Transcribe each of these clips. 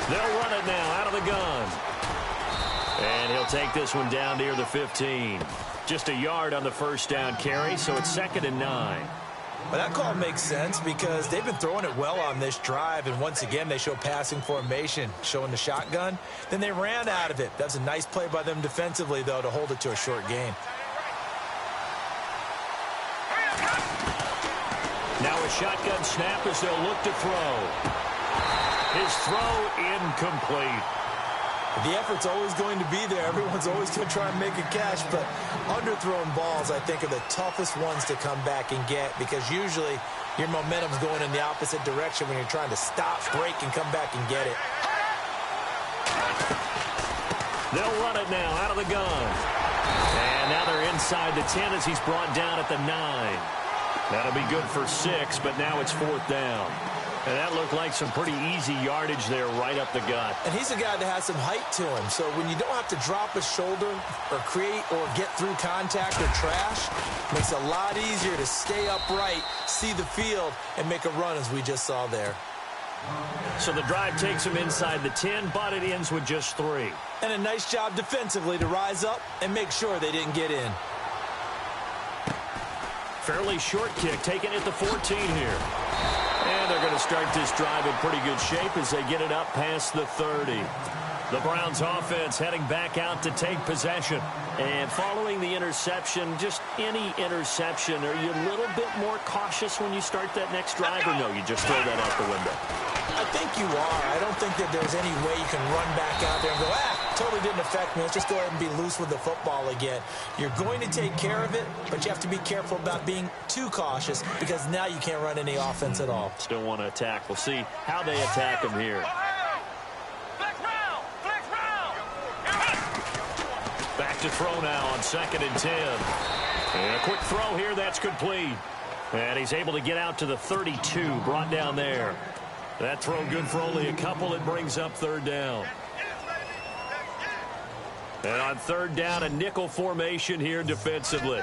They'll run it now out of the gun. And he'll take this one down near the 15. Just a yard on the first down carry, so it's 2nd and 9. Well, that call makes sense because they've been throwing it well on this drive, and once again they show passing formation, showing the shotgun. Then they ran out of it. That's a nice play by them defensively, though, to hold it to a short gain. Now a shotgun snap as they'll look to throw. His throw incomplete. The effort's always going to be there. Everyone's always going to try and make a catch, but underthrown balls, I think, are the toughest ones to come back and get because usually your momentum's going in the opposite direction when you're trying to stop, break, and come back and get it. They'll run it now out of the gun. And now they're inside the 10 as he's brought down at the 9. That'll be good for 6, but now it's 4th down. And that looked like some pretty easy yardage there right up the gut. And he's a guy that has some height to him. So when you don't have to drop a shoulder or create or get through contact or trash, it makes it a lot easier to stay upright, see the field, and make a run as we just saw there. So the drive takes him inside the 10, but it ends with just 3. And a nice job defensively to rise up and make sure they didn't get in. Fairly short kick, taken at the 14 here. And they're going to start this drive in pretty good shape as they get it up past the 30. The Browns offense heading back out to take possession. And following the interception, just any interception, are you a little bit more cautious when you start that next drive, or no, you just throw that out the window? I think you are. I don't think that there's any way you can run back out there and go, totally didn't affect me. Let's just go ahead and be loose with the football again. You're going to take care of it, but you have to be careful about being too cautious because now you can't run any offense at all. Still want to attack. We'll see how they attack him here. Back to throw now on 2nd and 10. And a quick throw here, that's complete. And he's able to get out to the 32, brought down there. That throw good for only a couple. It brings up 3rd down. And on 3rd down, a nickel formation here defensively.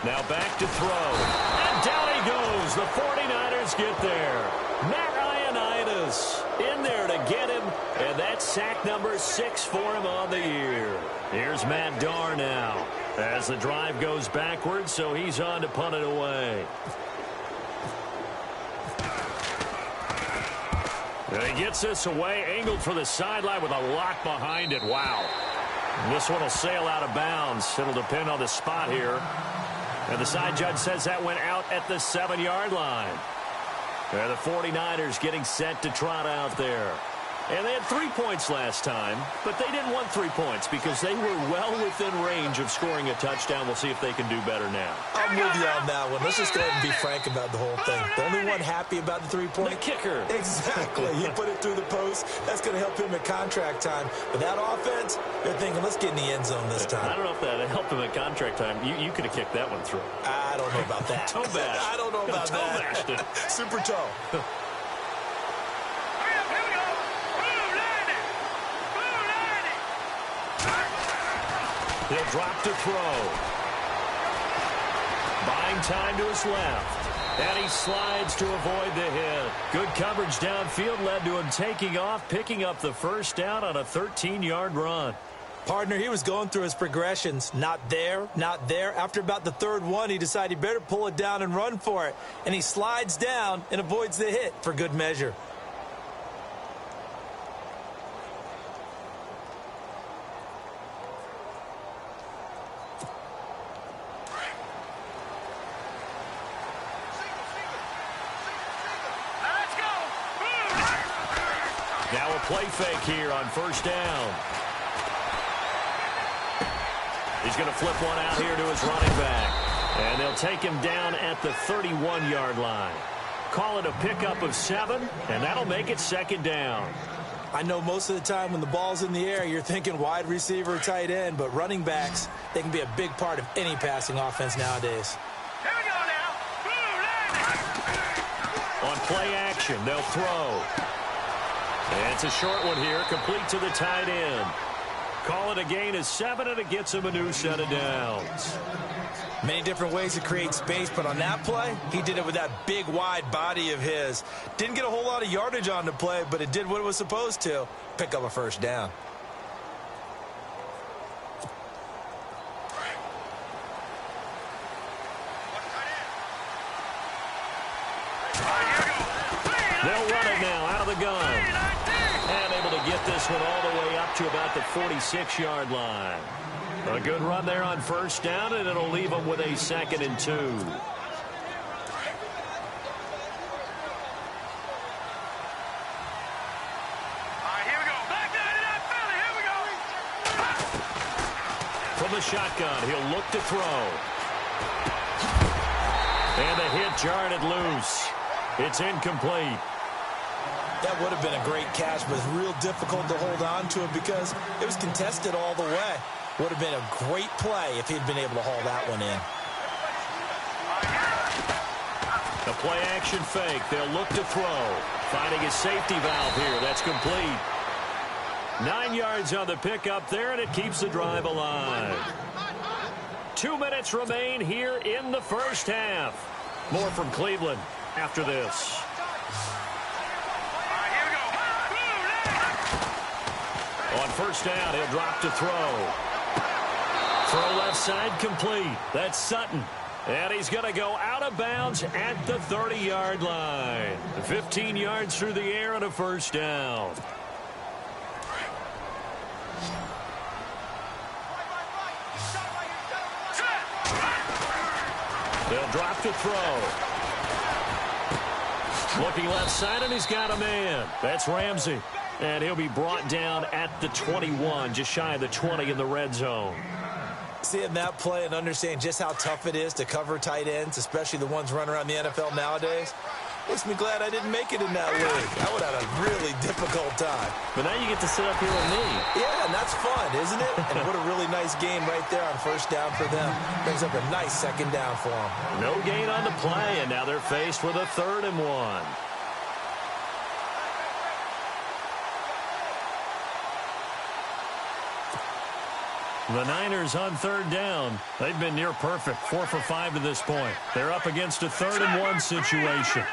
Now back to throw. And down he goes. The 49ers get there. Matt Ioannidis in there to get him. And that's sack number 6 for him on the year. Here's Matt Darr now as the drive goes backwards, so he's on to punt it away. And he gets this away, angled for the sideline with a lock behind it. Wow. And this one will sail out of bounds. It'll depend on the spot here. And the side judge says that went out at the 7-yard line. And the 49ers getting set to trot out there. And they had 3 points last time, but they didn't want 3 points because they were well within range of scoring a touchdown. We'll see if they can do better now. I'm with you on that one. Let's just go ahead and be frank about the whole thing. The only one happy about the 3-point? The kicker. Exactly. He put it through the post. That's going to help him at contract time. But that offense, they're thinking, let's get in the end zone this time. I don't know if that helped him at contract time. You could have kicked that one through. I don't know about that. Toe bash. I don't know about toe that. Bashed it. Super toe. He'll drop to throw. Buying time to his left. And he slides to avoid the hit. Good coverage downfield led to him taking off, picking up the 1st down on a 13-yard run. Partner, he was going through his progressions. Not there, not there. After about the 3rd one, he decided he better pull it down and run for it. And he slides down and avoids the hit for good measure. Now a play fake here on 1st down. He's going to flip one out here to his running back. And they'll take him down at the 31-yard line. Call it a pickup of 7, and that'll make it 2nd down. I know most of the time when the ball's in the air, you're thinking wide receiver, tight end, but running backs, they can be a big part of any passing offense nowadays. Here we go now. On play action, they'll throw. And it's a short one here, complete to the tight end. Call it a gain of 7, and it gets him a new set of downs. Many different ways to create space, but on that play, he did it with that big, wide body of his. Didn't get a whole lot of yardage on the play, but it did what it was supposed to. Pick up a first down. They'll run it now out of the gun. And able to get this one all the way up to about the 46-yard line. A good run there on first down, and it'll leave them with a 2nd and 2. From the shotgun, he'll look to throw. And the hit jarred it loose. It's incomplete. That would have been a great catch, but it's real difficult to hold on to it because it was contested all the way. Would have been a great play if he'd been able to haul that one in. The play-action fake. They'll look to throw. Finding a safety valve here. That's complete. 9 yards on the pickup there, and it keeps the drive alive. 2 minutes remain here in the first half. More from Cleveland after this. On first down, he'll drop to throw. Throw left side complete. That's Sutton. And he's going to go out of bounds at the 30-yard line. 15 yards through the air and a first down. They'll drop to throw. Looking left side, and he's got a man. That's Ramsey. And he'll be brought down at the 21, just shy of the 20 in the red zone. Seeing that play and understanding just how tough it is to cover tight ends, especially the ones running around the NFL nowadays, makes me glad I didn't make it in that league. I would have had a really difficult time. But now you get to sit up here with me. Yeah, and that's fun, isn't it? And what a really nice game right there on first down for them. Brings up a nice 2nd down for them. No gain on the play, and now they're faced with a 3rd and 1. The Niners on 3rd down. They've been near perfect, 4 for 5 to this point. They're up against a 3rd and 1 situation.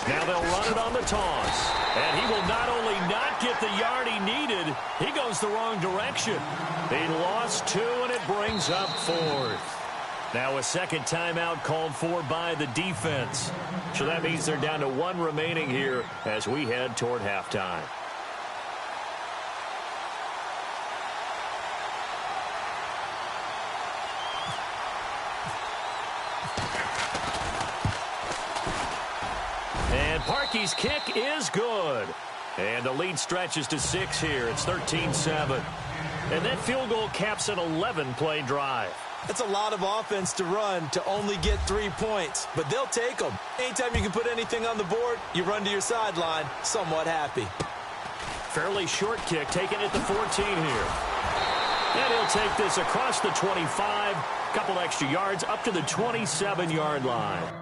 Now they'll run it on the toss. And he will not only not get the yard he needed, he goes the wrong direction. He lost 2, and it brings up 4th. Now a second timeout called for by the defense. So that means they're down to 1 remaining here as we head toward halftime. And Parkey's kick is good. And the lead stretches to 6 here. It's 13-7. And that field goal caps an 11-play drive. That's a lot of offense to run to only get 3 points, but they'll take them. Anytime you can put anything on the board, you run to your sideline, somewhat happy. Fairly short kick taken at the 14 here. And he'll take this across the 25, couple extra yards up to the 27-yard line.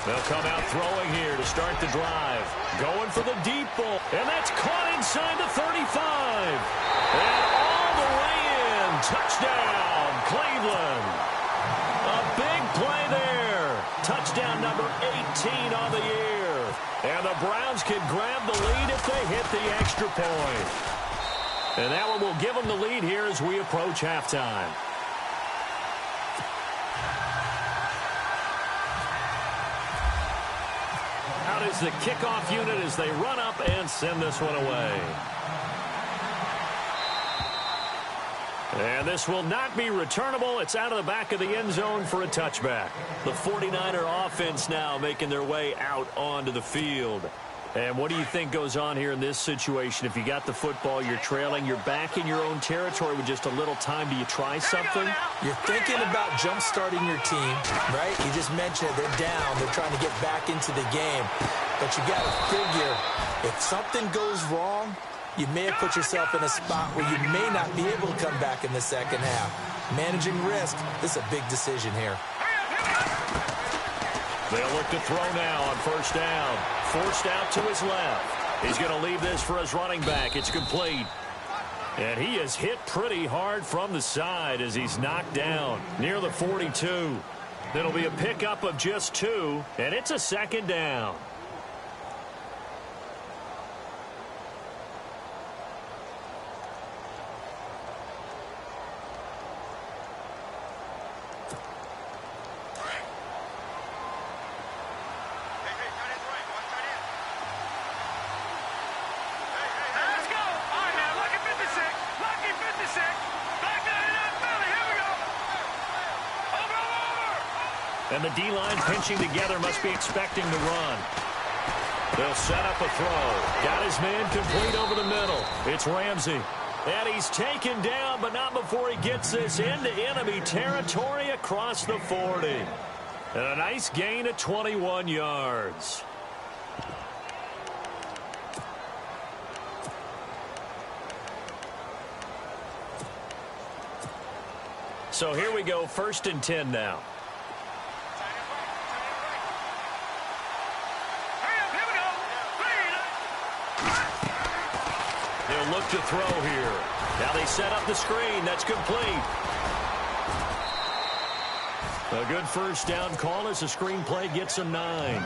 They'll come out throwing here to start the drive. Going for the deep ball. And that's caught inside the 35. And all the way in. Touchdown, Cleveland. A big play there. Touchdown number 18 on the year. And the Browns can grab the lead if they hit the extra point. And that one will give them the lead here as we approach halftime. goes the kickoff unit as they run up and send this one away. And this will not be returnable. It's out of the back of the end zone for a touchback. The 49er offense now making their way out onto the field. And what do you think goes on here in this situation? If you got the football, you're trailing, you're back in your own territory with just a little time. Do you try something? You're thinking about jump-starting your team, right? You just mentioned it. They're down. They're trying to get back into the game. But you got to figure, if something goes wrong, you may have put yourself in a spot where you may not be able to come back in the second half. Managing risk, this is a big decision here. They'll look to throw now on first down. Forced out to his left. He's going to leave this for his running back. It's complete. And he is hit pretty hard from the side as he's knocked down near the 42. It'll be a pickup of just 2, and it's a second down. And the D-line pinching together must be expecting to run. They'll set up a throw. Got his man complete over the middle. It's Ramsey. And he's taken down, but not before he gets this into enemy territory across the 40. And a nice gain of 21 yards. So here we go, 1st and 10 now. Look to throw here. Now they set up the screen. That's complete. A good first down call as the screen play gets a 9.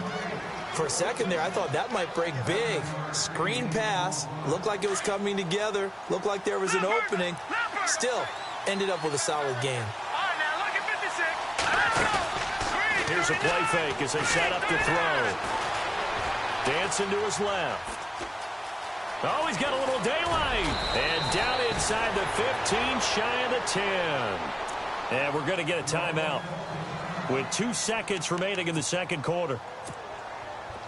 For a second there, I thought that might break big. Screen pass. Looked like it was coming together. Looked like there was an opening. Still, ended up with a solid game. Here's a play fake as they set up to throw. Dancing to his left. Oh, he's got a little daylight. And down inside the 15, shy of the 10. And we're going to get a timeout with 2 seconds remaining in the second quarter.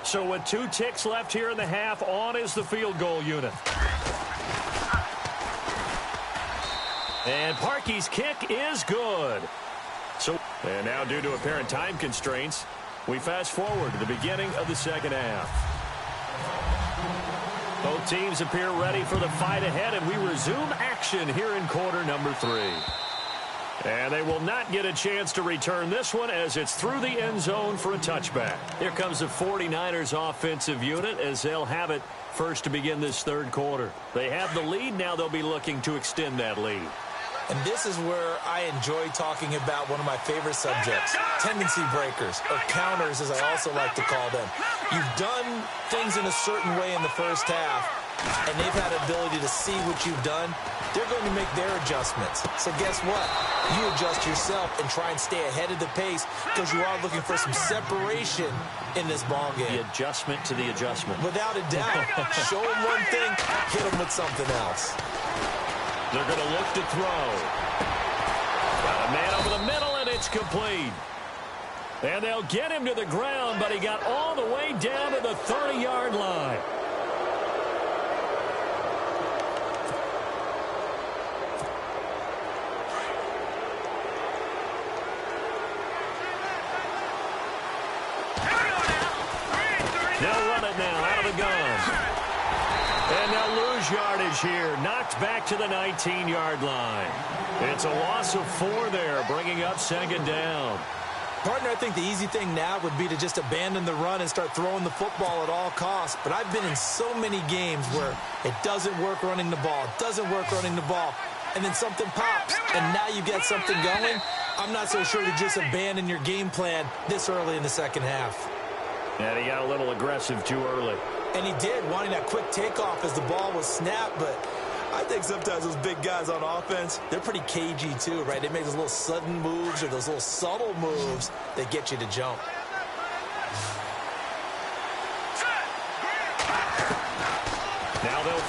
So with 2 ticks left here in the half, on is the field goal unit. And Parkey's kick is good. And now due to apparent time constraints, we fast forward to the beginning of the second half. Both teams appear ready for the fight ahead, and we resume action here in quarter number 3. And they will not get a chance to return this one as it's through the end zone for a touchback. Here comes the 49ers offensive unit as they'll have it first to begin this third quarter. They have the lead. Now they'll be looking to extend that lead. And this is where I enjoy talking about one of my favorite subjects, tendency breakers, or counters as I also like to call them. You've done things in a certain way in the first half, and they've had the ability to see what you've done. They're going to make their adjustments. So guess what? You adjust yourself and try and stay ahead of the pace because you are looking for some separation in this ball game. The adjustment to the adjustment. Without a doubt. Show them one thing, hit them with something else. They're going to look to throw. Got a man over the middle, and it's complete. And they'll get him to the ground, but he got all the way down to the 30-yard line. They'll run it now out of the gun. And they'll lose yardage here. Knocked back to the 19-yard line. It's a loss of 4 there, bringing up second down. Partner, I think the easy thing now would be to just abandon the run and start throwing the football at all costs. But I've been in so many games where it doesn't work running the ball, and then something pops, and now you get something going. I'm not so sure to just abandon your game plan this early in the second half. And he got a little aggressive too early. And he did, wanting that quick takeoff as the ball was snapped, but I think sometimes those big guys on offense, they're pretty cagey too, right? They make those little sudden moves or those little subtle moves that get you to jump.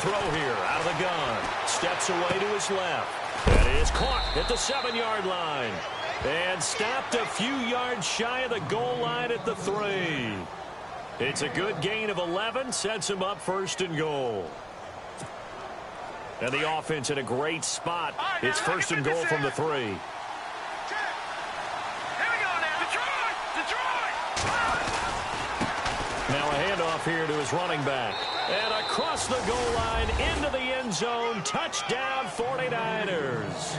throw here out of the gun. Steps away to his left. And it is caught at the 7-yard line. And stopped a few yards shy of the goal line at the 3. It's a good gain of 11. Sets him up 1st and goal. And the offense in a great spot. It's 1st and goal from the 3. Now a handoff here to his running back. And across the goal line into the end zone. Touchdown 49ers.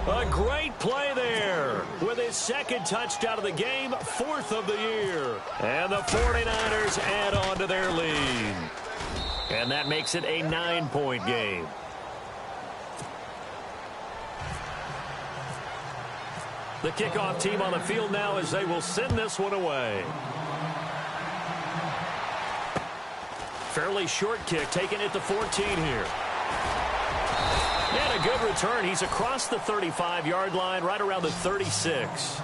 A great play there with his 2nd touchdown of the game, 4th of the year. And the 49ers add on to their lead. And that makes it a 9-point game. The kickoff team on the field now as they will send this one away. Fairly short kick, taken at the 14 here. And a good return. He's across the 35-yard line, right around the 36.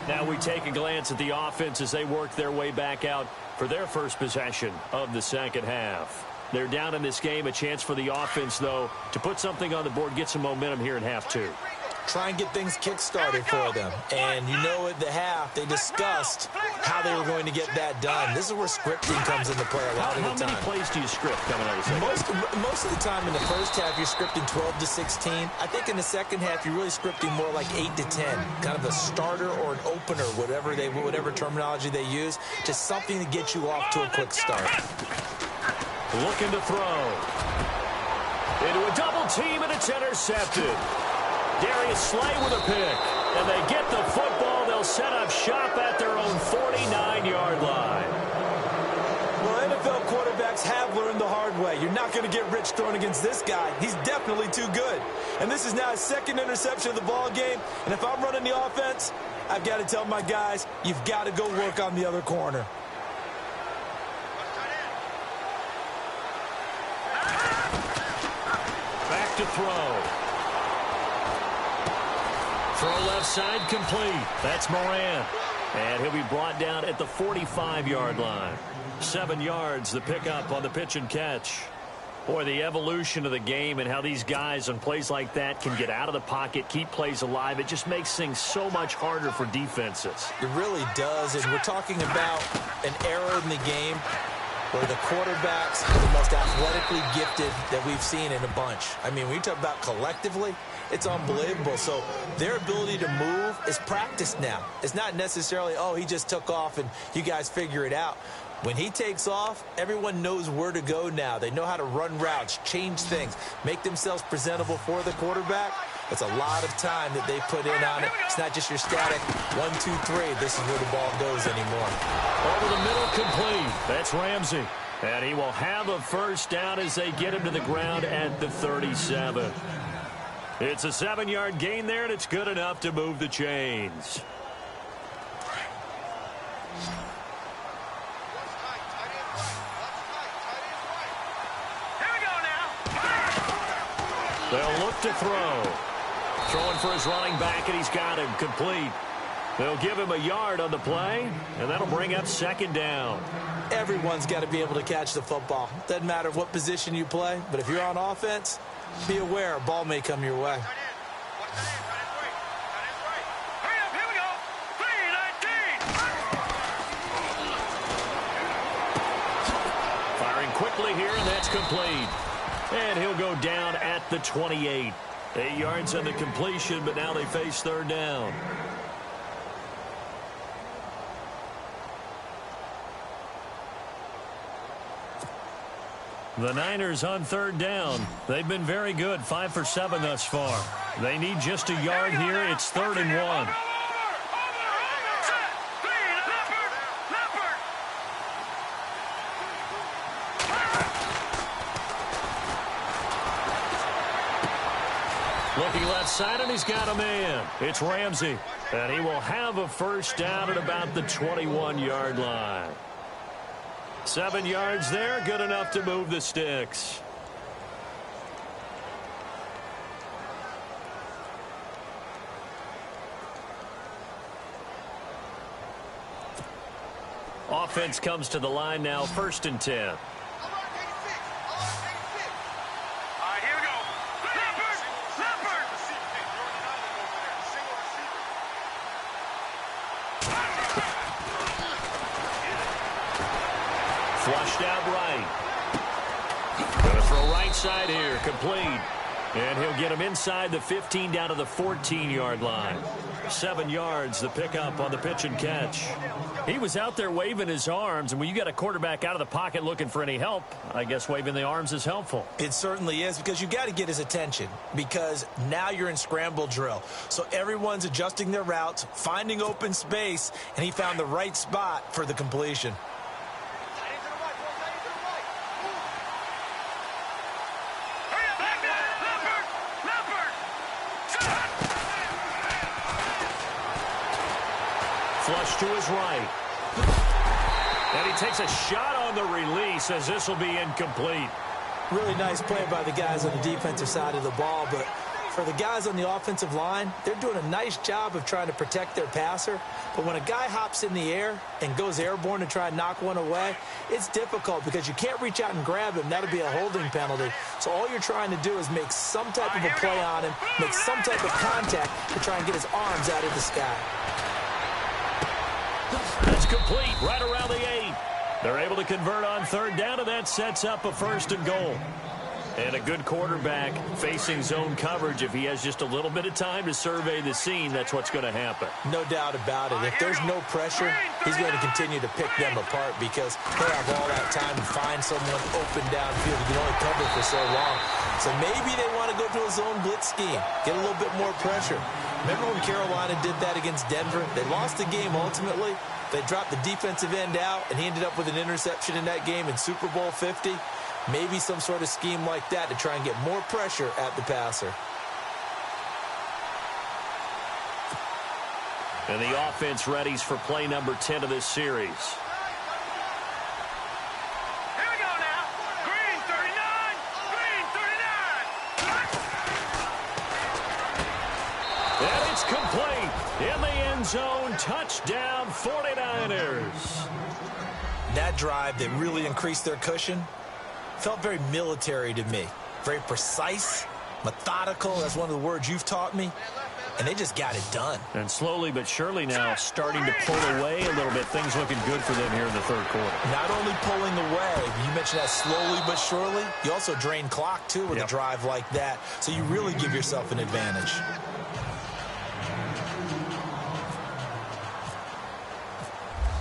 Now we take a glance at the offense as they work their way back out for their first possession of the second half. They're down in this game. A chance for the offense, though, to put something on the board, get some momentum here in half 2. Try and get things kick-started for them. And you know at the half, they discussed how they were going to get that done. This is where scripting comes into play a lot of the time. How many plays do you script coming out of the second? Most of the time in the first half, you're scripting 12 to 16. I think in the second half, you're really scripting more like 8 to 10. Kind of a starter or an opener, whatever terminology they use. Just something to get you off to a quick start. Looking to throw. Into a double team, and it's intercepted. Darius Slay with a pick. And they get the football. They'll set up shop at their own 49-yard line. Well, NFL quarterbacks have learned the hard way. You're not going to get rich throwing against this guy. He's definitely too good. And this is now his 2nd interception of the ball game. And if I'm running the offense, I've got to tell my guys, you've got to go work on the other corner. Back to throw. Throw left side complete. That's Moran. And he'll be brought down at the 45-yard line. 7 yards, the pickup on the pitch and catch. Boy, the evolution of the game and how these guys on plays like that can get out of the pocket, keep plays alive, it just makes things so much harder for defenses. It really does, and we're talking about an era in the game where the quarterbacks are the most athletically gifted that we've seen in a bunch. I mean, when you talk about collectively, it's unbelievable. So their ability to move is practiced now. It's not necessarily, oh, he just took off and you guys figure it out. When he takes off, everyone knows where to go now. They know how to run routes, change things, make themselves presentable for the quarterback. It's a lot of time that they put in on it. It's not just your static 1, 2, 3. This is where the ball goes anymore. Over the middle, complete. That's Ramsey. And he will have a first down as they get him to the ground at the 37. It's a 7-yard gain there, and it's good enough to move the chains. They'll look to throw. Throwing for his running back, and he's got him complete. They'll give him a yard on the play, and that'll bring up 2nd down. Everyone's got to be able to catch the football. Doesn't matter what position you play, but if you're on offense, be aware a ball may come your way. Firing quickly here, and that's complete. And he'll go down at the 28. 8 yards on the completion, but now they face 3rd down. The Niners on 3rd down. They've been very good, 5 for 7 thus far. They need just a yard here. It's 3rd and 1. Looking left side, and he's got a man. It's Ramsey. And he will have a first down at about the 21-yard line. 7 yards there, good enough to move the sticks. Offense comes to the line now, 1st and 10. Flushed out right. Gonna throw right side here. Complete. And he'll get him inside the 15 down to the 14-yard line. 7 yards, the pickup on the pitch and catch. He was out there waving his arms, and when you got a quarterback out of the pocket looking for any help, I guess waving the arms is helpful. It certainly is, because you got to get his attention, because now you're in scramble drill. So everyone's adjusting their routes, finding open space, and he found the right spot for the completion. Flush to his right. And he takes a shot on the release as this will be incomplete. Really nice play by the guys on the defensive side of the ball, but for the guys on the offensive line, they're doing a nice job of trying to protect their passer. But when a guy hops in the air and goes airborne to try and knock one away, it's difficult because you can't reach out and grab him. That'll be a holding penalty. So all you're trying to do is make some type of a play on him, make some type of contact to try and get his arms out of the sky. That's complete right around the 8. They're able to convert on third down, and that sets up a 1st and goal. And a good quarterback facing zone coverage. If he has just a little bit of time to survey the scene, that's what's going to happen. No doubt about it. If there's no pressure, he's going to continue to pick them apart because they have all that time to find someone open downfield. You can only cover for so long. So maybe they want to go to a zone blitz scheme, get a little bit more pressure. Remember when Carolina did that against Denver? They lost the game ultimately. They dropped the defensive end out, and he ended up with an interception in that game in Super Bowl 50. Maybe some sort of scheme like that to try and get more pressure at the passer. And the offense readies for play number 10 of this series. Here we go now. Green 39. Green 39. And it's complete. In the end zone, touchdown 49ers. That drive that really increased their cushion felt very military to me. Very precise, methodical. That's one of the words you've taught me. And they just got it done. And slowly but surely now starting to pull away a little bit. Things looking good for them here in the third quarter. Not only pulling away, you mentioned that slowly but surely. You also drain clock, too, with a drive like that. So you really give yourself an advantage.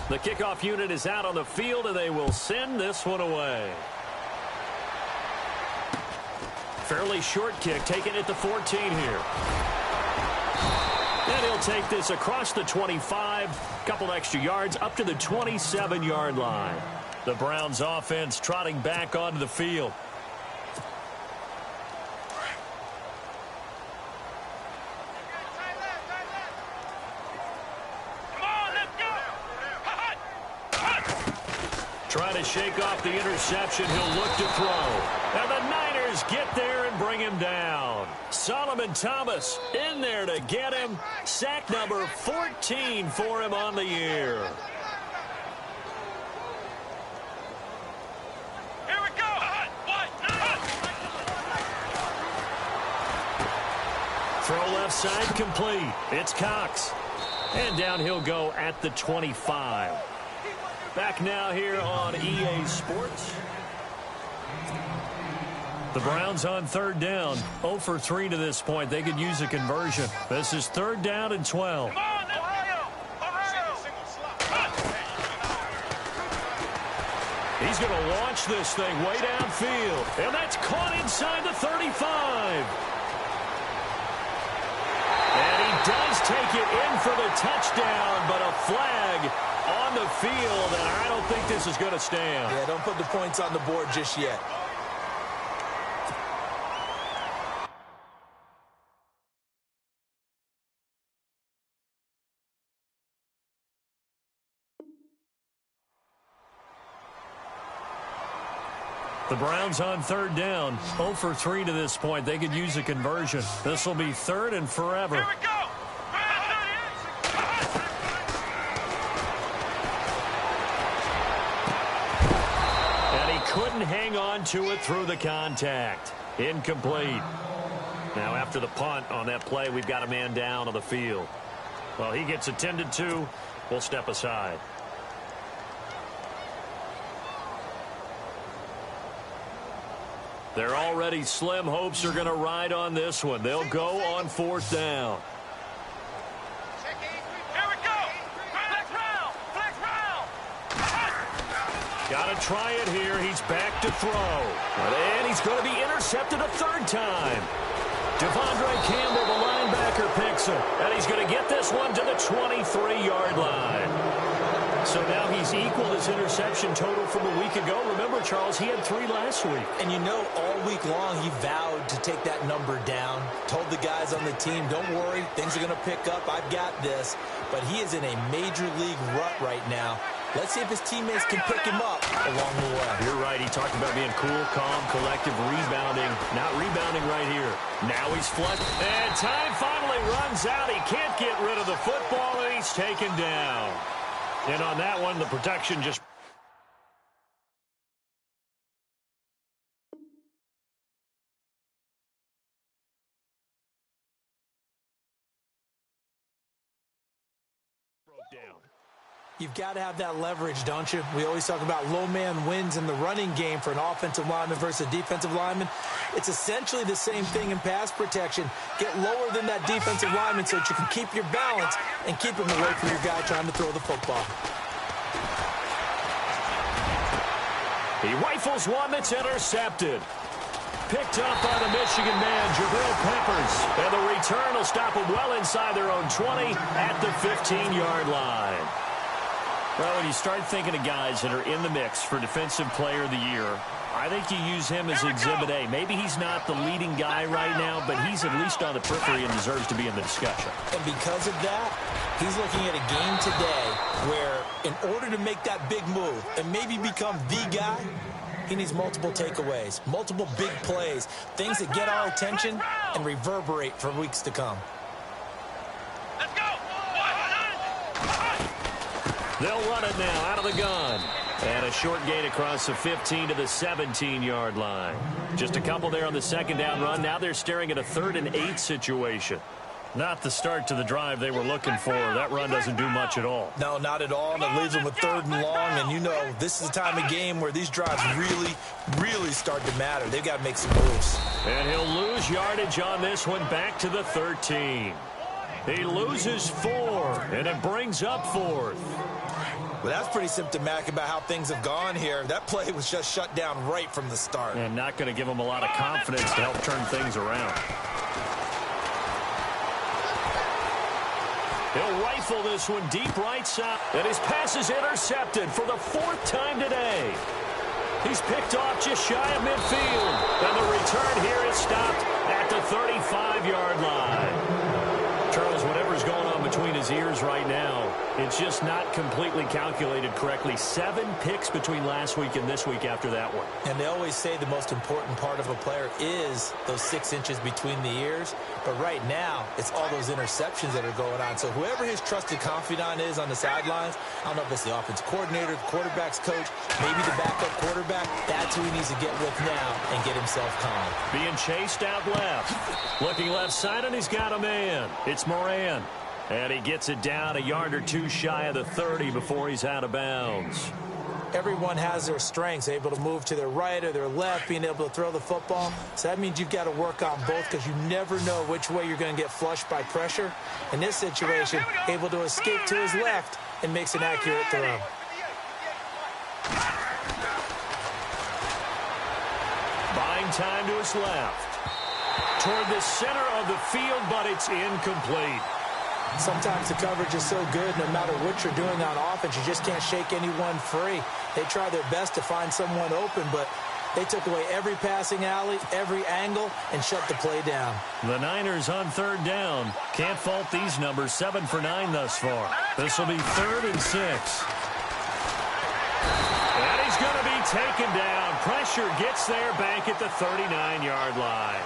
The kickoff unit is out on the field, and they will send this one away. Fairly short kick, taken at the 14 here. And he'll take this across the 25, couple extra yards, up to the 27-yard line. The Browns offense trotting back onto the field. Trying to shake off the interception. He'll look to throw. And the Niners get there and bring him down. Solomon Thomas in there to get him. Sack number 14 for him on the year. Here we go. Throw left side complete. It's Cox. And down he'll go at the 25. Back now here on EA Sports. The Browns on third down. 0 for 3 to this point. They could use a conversion. This is third down and 12. Come on, Ohio. He's going to launch this thing way downfield. And that's caught inside the 35. And he does take it in for the touchdown, but a flag on the field, and I don't think this is going to stand. Yeah, don't put the points on the board just yet. The Browns on third down. 0 for 3 to this point. They could use a conversion. This will be third and forever. Here we go. And he couldn't hang on to it through the contact. Incomplete. Now after the punt on that play, we've got a man down on the field. Well, he gets attended to. We'll step aside. Their already slim hopes are going to ride on this one. They'll go on 4th down. Here we go. Flex round. Flex round. Got to try it here. He's back to throw. And he's going to be intercepted a 3rd time. Devondre Campbell, the linebacker, picks him. And he's going to get this one to the 23-yard line. So now he's equaled his interception total from a week ago. Remember, Charles, he had 3 last week. And you know, all week long he vowed to take that number down. Told the guys on the team, don't worry, things are going to pick up. I've got this. But he is in a major league rut right now. Let's see if his teammates can pick him up along the way. You're right. He talked about being cool, calm, collective, rebounding. Not rebounding right here. Now he's flushed. And time finally runs out. He can't get rid of the football, and he's taken down. And on that one, the protection just... broke down. You've got to have that leverage, don't you? We always talk about low man wins in the running game for an offensive lineman versus a defensive lineman. It's essentially the same thing in pass protection. Get lower than that defensive lineman so that you can keep your balance and keep him away from your guy trying to throw the football. He rifles one that's intercepted. Picked up by the Michigan man, Jabril Peppers. And the return will stop them well inside their own 20 at the 15-yard line. Well, when you start thinking of guys that are in the mix for Defensive Player of the Year, I think you use him as Exhibit A. Maybe he's not the leading guy right now, but he's at least on the periphery and deserves to be in the discussion. And because of that, he's looking at a game today where in order to make that big move and maybe become the guy, he needs multiple takeaways, multiple big plays, things that get our attention and reverberate for weeks to come. Let's go. They'll run it now out of the gun. And a short gain across the 15 to the 17-yard line. Just a couple there on the 2nd down run. Now they're staring at a 3rd and 8 situation. Not the start to the drive they were looking for. That run doesn't do much at all. No, not at all. And it leaves them with 3rd and long. And you know, this is the time of game where these drives really start to matter. They've got to make some moves. And he'll lose yardage on this one back to the 13. He loses 4, and it brings up 4th. Well, that's pretty symptomatic about how things have gone here. That play was just shut down right from the start. And not going to give him a lot of confidence to help turn things around. He'll rifle this one deep right side. And his pass is intercepted for the 4th time today. He's picked off just shy of midfield. And the return here is stopped at the 35-yard line. Charles, whatever's going on between his ears right now, it's just not completely calculated correctly. 7 picks between last week and this week after that one. And they always say the most important part of a player is those 6 inches between the ears. But right now, it's all those interceptions that are going on. So whoever his trusted confidant is on the sidelines, I don't know if it's the offensive coordinator, the quarterback's coach, maybe the backup quarterback, that's who he needs to get with now and get himself calm. Being chased out left. Looking left side, and he's got a man. It's Moran. And he gets it down a yard or 2 shy of the 30 before he's out of bounds. Everyone has their strengths, able to move to their right or their left, being able to throw the football. So that means you've got to work on both because you never know which way you're going to get flushed by pressure. In this situation, able to escape to his left and makes an accurate throw. Buying time to his left. Toward the center of the field, but it's incomplete. Sometimes the coverage is so good, no matter what you're doing on offense, you just can't shake anyone free. They try their best to find someone open, but they took away every passing alley, every angle, and shut the play down. The Niners on 3rd down. Can't fault these numbers. 7 for 9 thus far. This will be 3rd and 6. And he's going to be taken down. Pressure gets there back at the 39-yard line.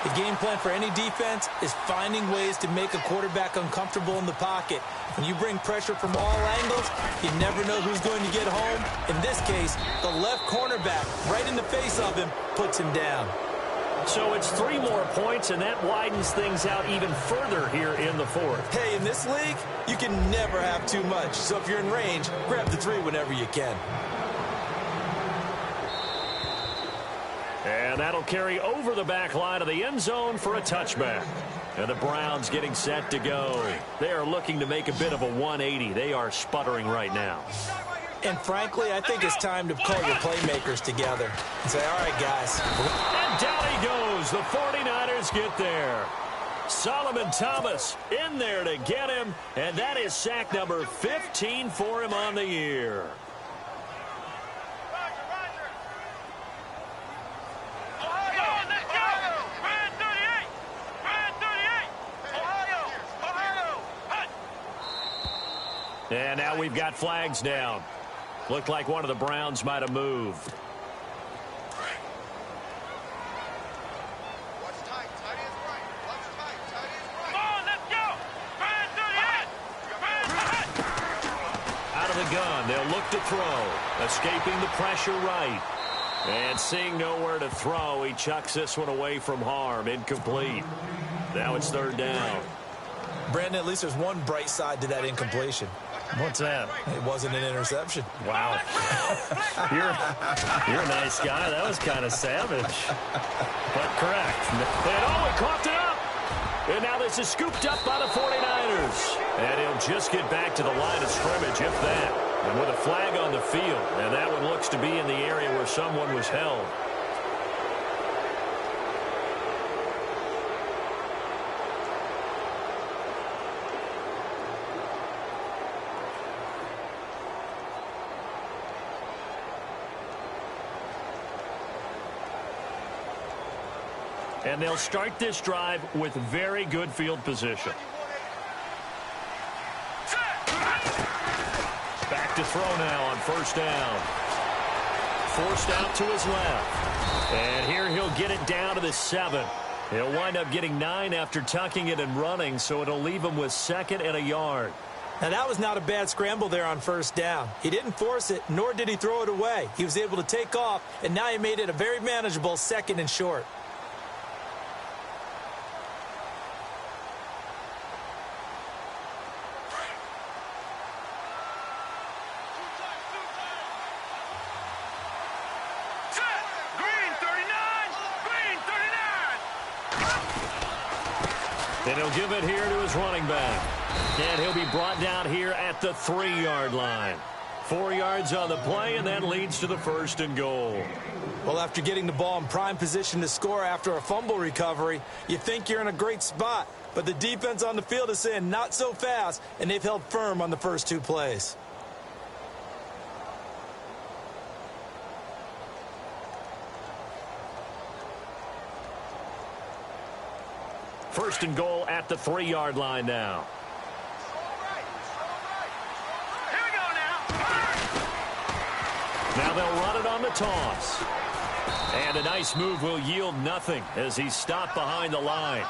The game plan for any defense is finding ways to make a quarterback uncomfortable in the pocket. When you bring pressure from all angles, you never know who's going to get home. In this case, the left cornerback, right in the face of him, puts him down. So it's 3 more points, and that widens things out even further here in the 4th. Hey, in this league, you can never have too much. So if you're in range, grab the 3 whenever you can. And that'll carry over the back line of the end zone for a touchback. And the Browns getting set to go. They are looking to make a bit of a 180. They are sputtering right now. And frankly, I think it's time to call your playmakers together and say, all right, guys. And down he goes. The 49ers get there. Solomon Thomas in there to get him. And that is sack number 15 for him on the year. And now we've got flags down. Looked like one of the Browns might have moved. Out of the gun, they'll look to throw. Escaping the pressure right. And seeing nowhere to throw, he chucks this one away from harm. Incomplete. Now it's third down. Brandon, at least there's one bright side to that incompletion. What's that? It wasn't an interception. Wow. You're a nice guy. That was kind of savage. But correct. And he coughed it up. And now this is scooped up by the 49ers. And he'll just get back to the line of scrimmage, if that. And with a flag on the field. And that one looks to be in the area where someone was held. And they'll start this drive with very good field position. Back to throw now on first down. Forced out to his left. And here he'll get it down to the 7. He'll wind up getting 9 after tucking it and running, so it'll leave him with 2nd and a yard. Now, that was not a bad scramble there on first down. He didn't force it, nor did he throw it away. He was able to take off, and now he made it a very manageable 2nd and short. And he'll give it here to his running back. And he'll be brought down here at the 3-yard line. 4 yards on the play, and that leads to the 1st and goal. Well, after getting the ball in prime position to score after a fumble recovery, you think you're in a great spot. But the defense on the field is saying not so fast, and they've held firm on the first 2 plays. First and goal at the 3-yard line now. Here we go now. Now they'll run it on the toss. And a nice move will yield nothing as he's stopped behind the line.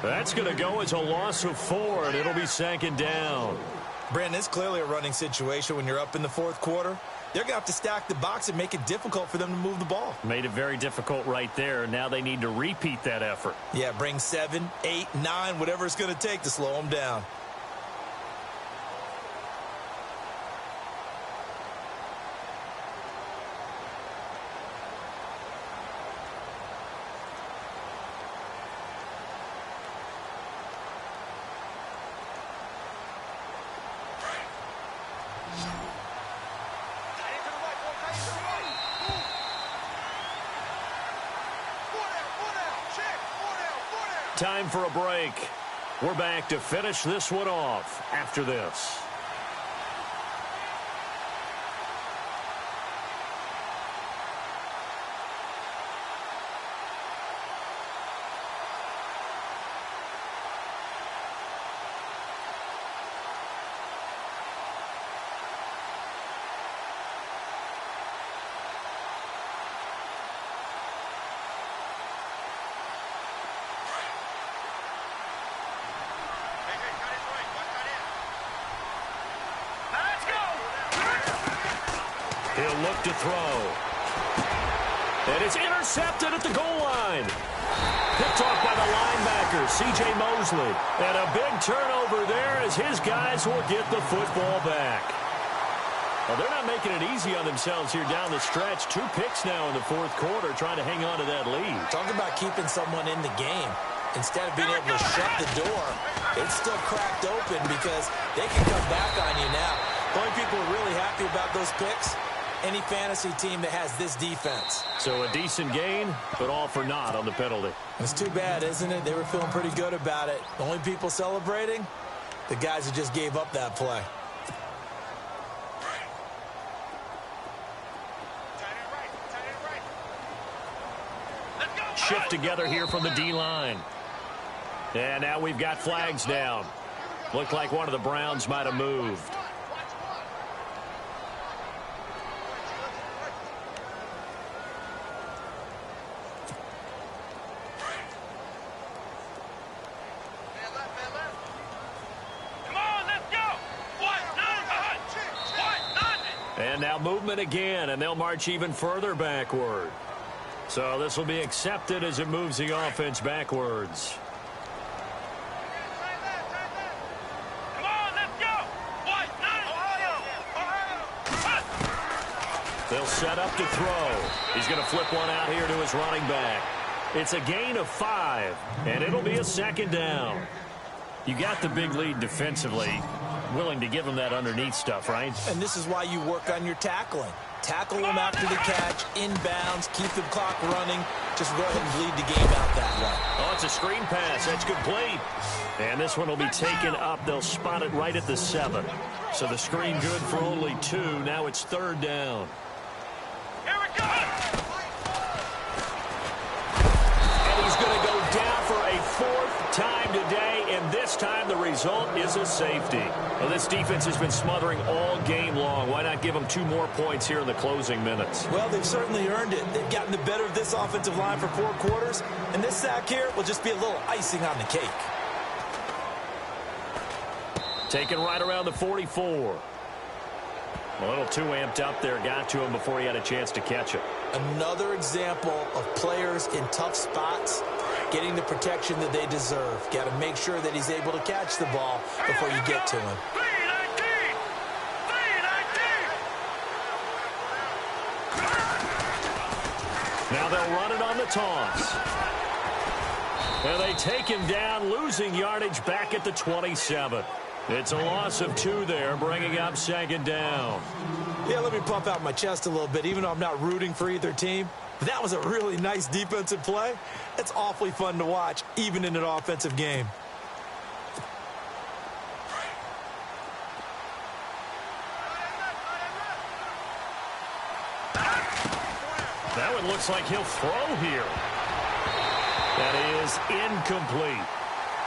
That's going to go as a loss of 4, and it'll be 2nd down. Brandon, it's clearly a running situation when you're up in the 4th quarter. They're going to have to stack the box and make it difficult for them to move the ball. Made it very difficult right there. Now they need to repeat that effort. Yeah, bring 7, 8, 9, whatever it's going to take to slow them down. Time for a break. We're back to finish this one off after this. He'll look to throw. And it's intercepted at the goal line. Picked off by the linebacker, C.J. Mosley. And a big turnover there as his guys will get the football back. Well, they're not making it easy on themselves here down the stretch. 2 picks now in the fourth quarter, trying to hang on to that lead. Talk about keeping someone in the game. Instead of being able to shut the door, it's still cracked open because they can come back on you now. The only people who are really happy about those picks, any fantasy team that has this defense. So a decent gain, but all for naught on the penalty. It's too bad, isn't it? They were feeling pretty good about it. The only people celebrating, the guys who just gave up that play. Shift together here from the D-line. And now we've got flags down. Looked like one of the Browns might have moved. And now movement again, and they'll march even further backward. So this will be accepted as it moves the offense backwards. Come on, let's go! What? They'll set up to throw. He's going to flip one out here to his running back. It's a gain of 5, and it'll be a second down. You got the big lead defensively. Willing to give him that underneath stuff, right? And this is why you work on your tackling. Tackle them after the catch, inbounds, keep the clock running. Just go ahead and bleed the game out that way. Oh, it's a screen pass. That's complete. And this one will be taken up. They'll spot it right at the 7. So the screen good for only 2. Now it's third down. Here we go! And he's going to go down for a 4th time today, and this time the result is a safety. Well, this defense has been smothering all game long. Why not give them 2 more points here in the closing minutes? Well, they've certainly earned it. They've gotten the better of this offensive line for 4 quarters, and this sack here will just be a little icing on the cake. Taken right around the 44. A little too amped up there. Got to him before he had a chance to catch it. Another example of players in tough spots getting the protection that they deserve. Got to make sure that he's able to catch the ball before you get to him. 319! 319! Now they'll run it on the toss. And they take him down, losing yardage back at the 27. It's a loss of 2 there, bringing up second down. Yeah, let me pump out my chest a little bit, even though I'm not rooting for either team. That was a really nice defensive play. It's awfully fun to watch, even in an offensive game. That one looks like he'll throw here. That is incomplete.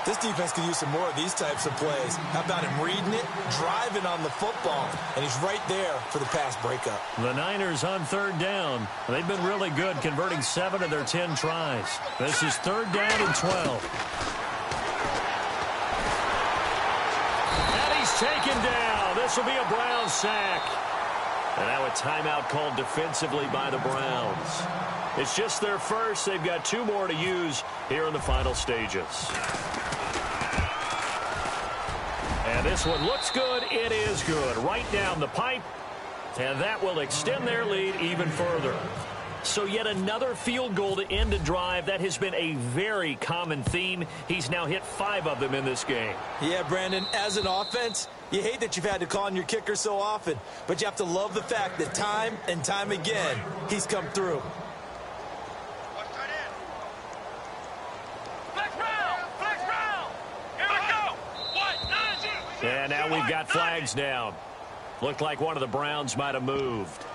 This defense could use some more of these types of plays. How about him reading it, driving on the football, and he's right there for the pass breakup. The Niners on third down. They've been really good, converting 7 of their 10 tries. This is third down and 12. And he's taken down. This will be a Browns sack. And now a timeout called defensively by the Browns. It's just their first. They've got 2 more to use here in the final stages. And this one looks good. It is good. Right down the pipe. And that will extend their lead even further. So yet another field goal to end a drive. That has been a very common theme. He's now hit 5 of them in this game. Yeah, Brandon, as an offense, you hate that you've had to call on your kicker so often. But you have to love the fact that time and time again, he's come through. And now we've got flags down. Looked like one of the Browns might have moved.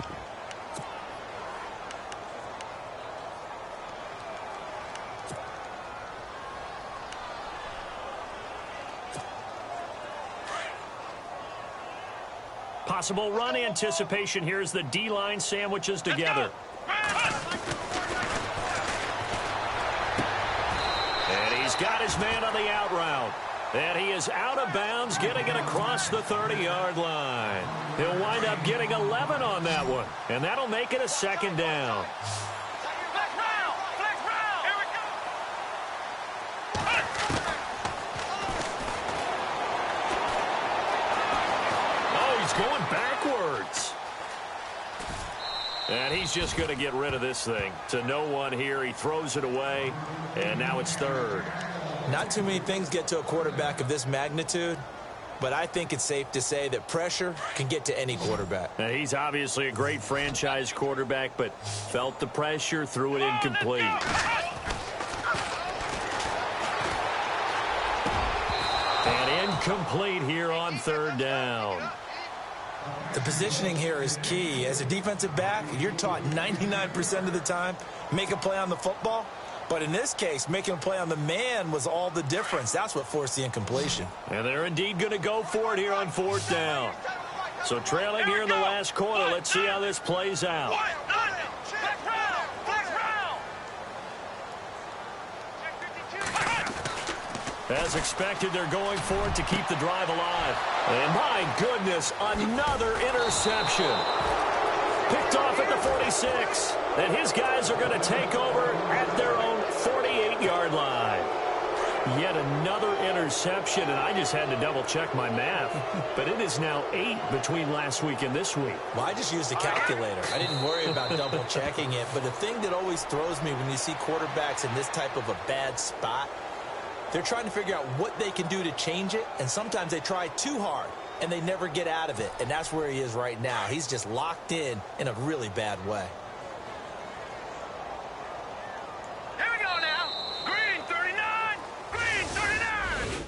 Possible run anticipation here as the D-line sandwiches together. And he's got his man on the out route. And he is out of bounds, getting it across the 30-yard line. He'll wind up getting 11 on that one, and that'll make it a second down. he's going backwards. And he's just going to get rid of this thing. To no one here. He throws it away, and now it's third. Not too many things get to a quarterback of this magnitude, but I think it's safe to say that pressure can get to any quarterback. Now, he's obviously a great franchise quarterback, but felt the pressure, threw it incomplete. And incomplete here on third down. The positioning here is key. As a defensive back, you're taught 99% of the time, make a play on the football. But in this case, making a play on the man was all the difference. That's what forced the incompletion. And they're indeed going to go for it here on fourth down. So trailing here in the last quarter. Let's see how this plays out. As expected, they're going for it to keep the drive alive. And my goodness, another interception. Picked off at the 46. And his guys are going to take over at their own 48-yard line. Yet another interception, and I just had to double-check my math. But it is now 8 between last week and this week. Well, I just used a calculator. I didn't worry about double-checking it. But the thing that always throws me when you see quarterbacks in this type of a bad spot, they're trying to figure out what they can do to change it, and sometimes they try too hard, and they never get out of it. And that's where he is right now. He's just locked in a really bad way. Here we go now. Green 39. Green 39.